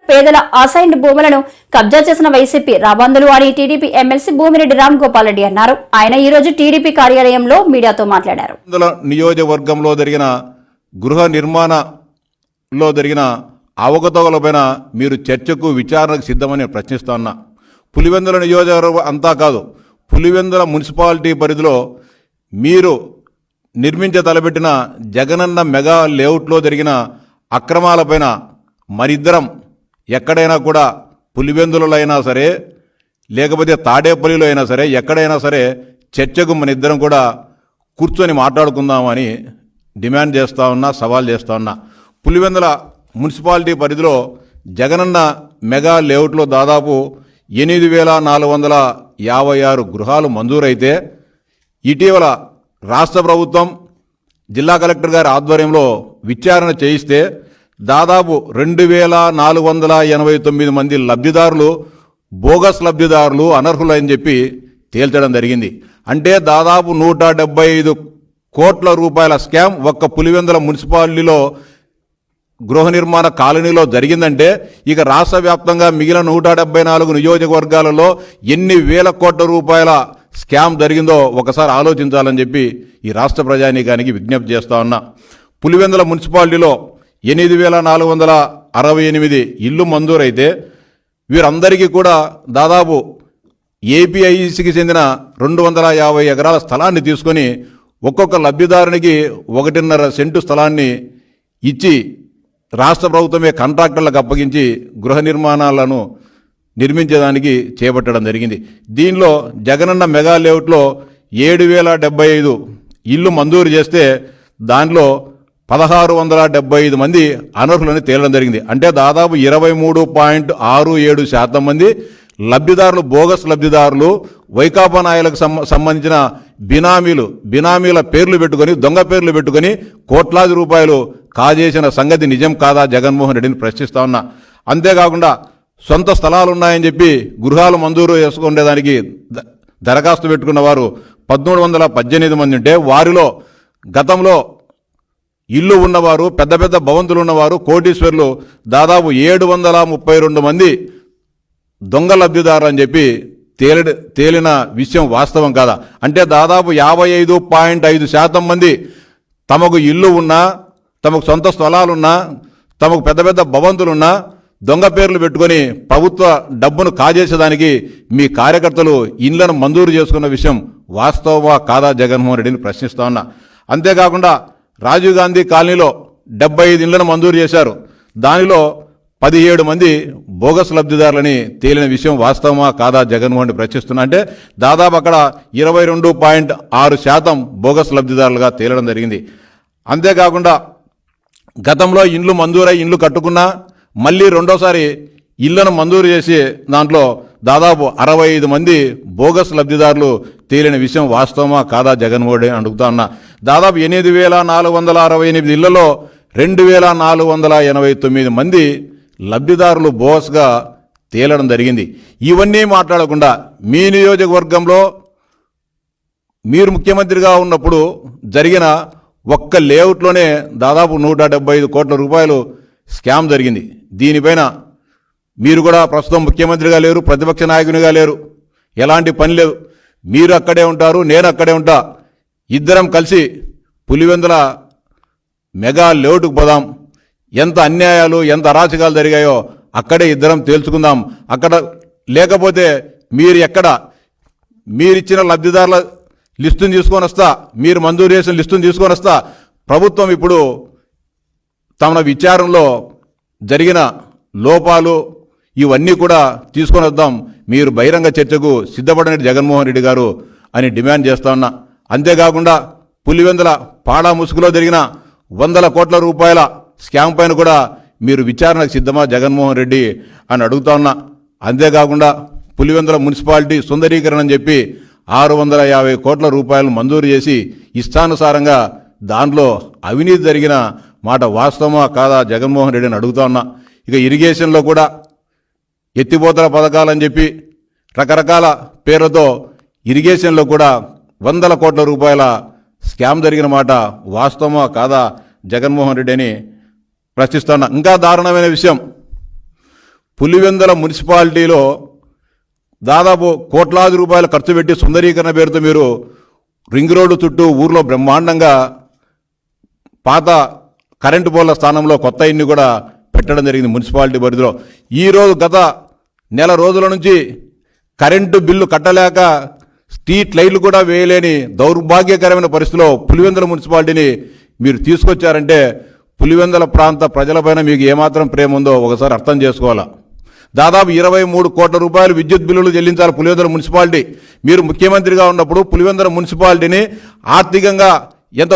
పేదల అసైన్డ్ భూములను కబ్జా చేసిన వైసీపీ రాబందులు అని టీడీపీ ఎమ్మెల్సీ భూమిరెడ్డి రామ్ గోపాల్ రెడ్డి అన్నారు. ఆయన ఈ రోజు టీడీపీ కార్యాలయంలో మీడియాతో మాట్లాడారు. నియోజకవర్గంలో జరిగిన గృహ నిర్మాణంలో జరిగిన అవకతవకలపైన మీరు చర్చకు విచారణకు సిద్ధమని ప్రశ్నిస్తా ఉన్నా. పులివెందుల నియోజకవర్గం అంతా కాదు, పులివెందుల మున్సిపాలిటీ పరిధిలో మీరు తలపెట్టిన జగనన్న మెగా లేఅవుట్లో జరిగిన అక్రమాలపైన మరిద్దరం ఎక్కడైనా కూడా పులివెందులలో అయినా సరే లేకపోతే తాడేపల్లిలో అయినా సరే ఎక్కడైనా సరే చర్చకు మన ఇద్దరం కూడా కూర్చొని మాట్లాడుకుందామని డిమాండ్ చేస్తూ ఉన్నా, సవాల్ చేస్తూ ఉన్నా. పులివెందుల మున్సిపాలిటీ పరిధిలో జగనన్న మెగా లేఅవుట్లో దాదాపు 8,456 గృహాలు మంజూరైతే ఇటీవల రాష్ట్ర ప్రభుత్వం జిల్లా కలెక్టర్ గారి ఆధ్వర్యంలో విచారణ చేయిస్తే దాదాపు 2,489 మంది లబ్ధిదారులు బోగస్ లబ్ధిదారులు అనర్హులని చెప్పి తేల్చడం జరిగింది. అంటే దాదాపు 175 కోట్ల రూపాయల స్కామ్ ఒక్క పులివెందుల మున్సిపాలిటీలో గృహ నిర్మాణ కాలనీలో జరిగిందంటే ఇక రాష్ట్ర వ్యాప్తంగా మిగిలిన 174 నియోజకవర్గాలలో ఎన్ని వేల కోట్ల రూపాయల స్కామ్ జరిగిందో ఒకసారి ఆలోచించాలని చెప్పి ఈ రాష్ట్ర ప్రజానీకానికి విజ్ఞప్తి చేస్తా ఉన్నా. పులివెందుల మున్సిపాలిటీలో 8,468 ఇల్లు మంజూరైతే వీరందరికీ కూడా దాదాపు ఏపీఐసికి చెందిన 250 ఎకరాల స్థలాన్ని తీసుకొని ఒక్కొక్క లబ్ధిదారునికి 1.5 సెంటు స్థలాన్ని ఇచ్చి రాష్ట్ర ప్రభుత్వమే కాంట్రాక్టర్లకు అప్పగించి గృహ నిర్మాణాలను నిర్మించేదానికి చేపట్టడం జరిగింది. దీనిలో జగనన్న మెగా లేఅవుట్లో 7,075 ఇల్లు మంజూరు చేస్తే దానిలో 1,675 మంది అనర్హులని తేలడం జరిగింది. అంటే దాదాపు 23.67% మంది లబ్ధిదారులు బోగస్ లబ్ధిదారులు వైకాపా నాయకులకు సంబంధించిన బినామీల పేర్లు పెట్టుకొని దొంగ పేర్లు పెట్టుకొని కోట్లాది రూపాయలు కాజేసిన సంగతి నిజం కాదా జగన్మోహన్ రెడ్డిని ప్రశ్నిస్తా ఉన్నా. అంతేకాకుండా సొంత స్థలాలు ఉన్నాయని చెప్పి గృహాలు మంజూరు చేసుకునేదానికి దరఖాస్తు పెట్టుకున్న వారు 1,318 మంది ఉంటే వారిలో గతంలో ఇల్లు ఉన్నవారు పెద్ద పెద్ద భవంతులు ఉన్నవారు కోటీశ్వర్లు దాదాపు 732 మంది దొంగ లబ్ధిదారు అని చెప్పి తేలిన విషయం వాస్తవం కాదా? అంటే దాదాపు 55.5% మంది తమకు ఇల్లు ఉన్నా తమకు సొంత స్థలాలున్నా తమకు పెద్ద పెద్ద భవంతులున్నా దొంగ పేర్లు పెట్టుకొని ప్రభుత్వ డబ్బును కాజేసేదానికి మీ కార్యకర్తలు ఇళ్లను మంజూరు చేసుకున్న విషయం వాస్తవమా కాదా జగన్మోహన్ రెడ్డిని ప్రశ్నిస్తా ఉన్నా. అంతేకాకుండా రాజీవ్ గాంధీ కాలనీలో 75 ఇళ్లను మంజూరు చేశారు. దానిలో 17 మంది బోగస్ లబ్ధిదారులని తేలిన విషయం వాస్తవమా కాదా జగన్మోహన్ రెడ్డి ప్రశ్నిస్తున్నా. అంటే దాదాపు అక్కడ 22.6% బోగస్ లబ్ధిదారులుగా తేలడం జరిగింది. అంతేకాకుండా గతంలో ఇండ్లు మంజూరై ఇండ్లు కట్టుకున్నా మళ్ళీ రెండోసారి ఇళ్లను మంజూరు చేసి దాంట్లో దాదాపు 65 మంది బోగస్ లబ్ధిదారులు తేలిన విషయం వాస్తవమా కాదా జగన్మోహన్ రెడ్డి అడుగుతా ఉన్నా. దాదాపు 8,468 ఇళ్లలో 2,489 మంది లబ్ధిదారులు బోగస్గా తేలడం జరిగింది. ఇవన్నీ మాట్లాడకుండా మీ నియోజకవర్గంలో మీరు ముఖ్యమంత్రిగా ఉన్నప్పుడు జరిగిన ఒక్క లేఅవుట్లోనే దాదాపు 175 కోట్ల రూపాయలు స్కామ్ జరిగింది. దీనిపైన మీరు కూడా ప్రస్తుతం ముఖ్యమంత్రిగా లేరు, ప్రతిపక్ష నాయకునిగా లేరు, ఎలాంటి పని లేదు. మీరు అక్కడే ఉంటారు, నేను అక్కడే ఉంటా. ఇద్దరం కలిసి పులివెందుల మెగా లేఅవుట్కు పోదాం. ఎంత అన్యాయాలు ఎంత అరాచకాలు జరిగాయో అక్కడే ఇద్దరం తేల్చుకుందాం. అక్కడ లేకపోతే మీరిచ్చిన లబ్ధిదారుల లిస్టును తీసుకొని వస్తా, మీరు మంజూరు చేసిన లిస్టును తీసుకొని వస్తా. ప్రభుత్వం ఇప్పుడు తమ విచారణలో జరిగిన లోపాలు ఇవన్నీ కూడా తీసుకొని వద్దాం, మీరు బహిరంగ చర్చకు సిద్ధపడని జగన్మోహన్ రెడ్డి గారు అని డిమాండ్ చేస్తా ఉన్నా. అంతేకాకుండా పులివెందుల పాడా ముసుగులో జరిగిన 100 కోట్ల రూపాయల స్కామ్ పైన కూడా మీరు విచారణకు సిద్ధమా జగన్మోహన్ రెడ్డి అని అడుగుతా ఉన్నా. అంతేకాకుండా పులివెందుల మున్సిపాలిటీ సుందరీకరణ అని చెప్పి 650 కోట్ల రూపాయలు మంజూరు చేసి ఇష్టానుసారంగా దాంట్లో అవినీతి జరిగిన మాట వాస్తవమా కాదా జగన్మోహన్ రెడ్డిని అడుగుతా ఉన్నా. ఇక ఇరిగేషన్లో కూడా ఎత్తిపోతల పథకాలని చెప్పి రకరకాల పేర్లతో ఇరిగేషన్లో కూడా 100 కోట్ల రూపాయల స్కామ్ జరిగిన మాట వాస్తవమా కాదా జగన్మోహన్ రెడ్డి అని ప్రశ్నిస్తున్నా. ఇంకా దారుణమైన విషయం, పులివెందుల మున్సిపాలిటీలో దాదాపు కోట్లాది రూపాయలు ఖర్చు పెట్టి సుందరీకరణ పేరుతో మీరు రింగ్ రోడ్డు చుట్టూ ఊర్లో బ్రహ్మాండంగా పాత కరెంటు పోల్ల స్థానంలో కొత్త ఇన్ని కూడా పెట్టడం జరిగింది మున్సిపాలిటీ పరిధిలో. ఈరోజు గత నెల రోజుల నుంచి కరెంటు బిల్లు కట్టలేక స్ట్రీట్ లైట్లు కూడా వేయలేని దౌర్భాగ్యకరమైన పరిస్థితిలో పులివెందుల మున్సిపాలిటీని మీరు తీసుకొచ్చారంటే పులివెందుల ప్రాంత ప్రజలపైన మీకు ఏమాత్రం ప్రేమ ఉందో ఒకసారి అర్థం చేసుకోవాలా. దాదాపు 23 కోట్ల రూపాయలు విద్యుత్ బిల్లులు చెల్లించాలి పులివెందుల మున్సిపాలిటీ. మీరు ముఖ్యమంత్రిగా ఉన్నప్పుడు పులివెందుల మున్సిపాలిటీని ఆర్థికంగా ఎంత